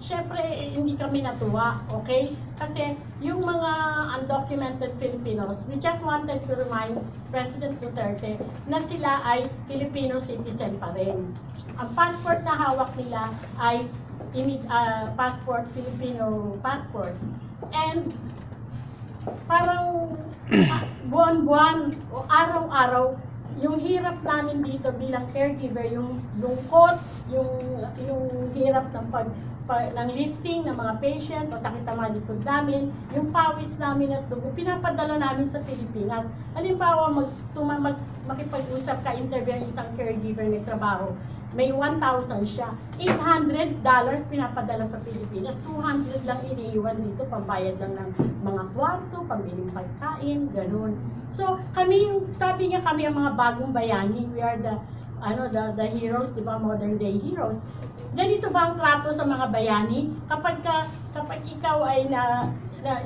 syempre hindi kami natuwa, okay? Kasi yung mga undocumented Filipinos, we just wanted to remind President Duterte na sila ay Filipino citizen pa rin. Ang passport na hawak nila ay passport, Filipino passport. And parang buwan-buwan o araw-araw, yung hirap namin dito bilang caregiver, yung lungkot, yung hirap ng lifting ng mga patient, masakit ang mga likod namin, yung pawis namin at dugo, pinapadala namin sa Pilipinas. Halimbawa, makipag-usap ka, interview ang isang caregiver ng trabaho, may 1,000 siya. $800 pinapadala sa Pilipinas, 200 lang iniiwan dito, pambayad lang ng mga kwarto, pambiling pagkain, ganun. So, sabi nga kami ang mga bagong bayani, we are the heroes, diba, modern day heroes. Ganito ba ang trato sa mga bayani? Kapag ikaw ay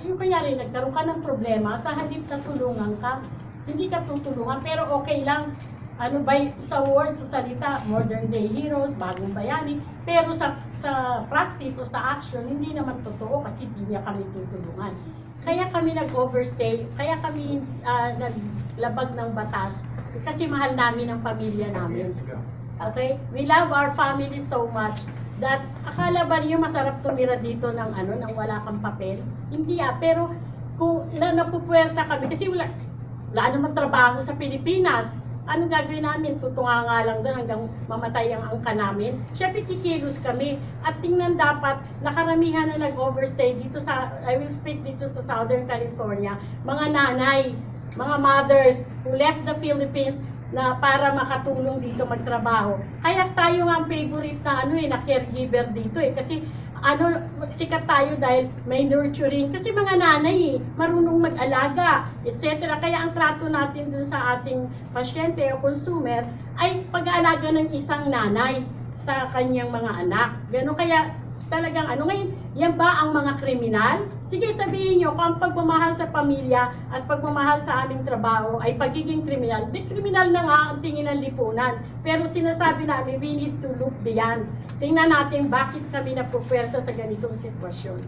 yung kanyari, nagkaroon ka ng problema, sa halip na tulungan ka, hindi ka tutulungan, pero okay lang. Sa words, sa salita, modern day heroes, bagong bayani, pero sa practice o sa action, hindi naman totoo kasi hindi niya kami tutulungan. Kaya kami nag-overstay, kaya kami naglabag ng batas, kasi mahal namin ang pamilya namin. Okay? We love our family so much that akala ba niyo masarap tumira dito ng wala kang papel? Hindi pero kung napupuwersa kami, kasi wala naman trabaho sa Pilipinas. Ano gagawin namin? Tutunga nga lang doon hanggang mamatay ang angka namin. Siyempre, kikilos kami. At tingnan dapat, nakaramihan na nag-overstay dito I will speak dito sa Southern California, mga nanay, mga mothers who left the Philippines na para makatulong dito magtrabaho. Kaya tayo nga ang favorite na caregiver dito kasi sikat tayo dahil may nurturing. Kasi mga nanay marunong mag-alaga, etc. Kaya ang trato natin dun sa ating pasyente o consumer ay pag-aalaga ng isang nanay sa kanyang mga anak. Gano'n kaya talagang ngayon, yan ba ang mga kriminal? Sige, sabihin nyo, kung ang pagmamahal sa pamilya at pagmamahal sa aming trabaho ay pagiging kriminal, di kriminal na nga ang tingin ng lipunan. Pero sinasabi namin, we need to look beyond. Tingnan natin bakit kami napupwersa sa ganitong sitwasyon.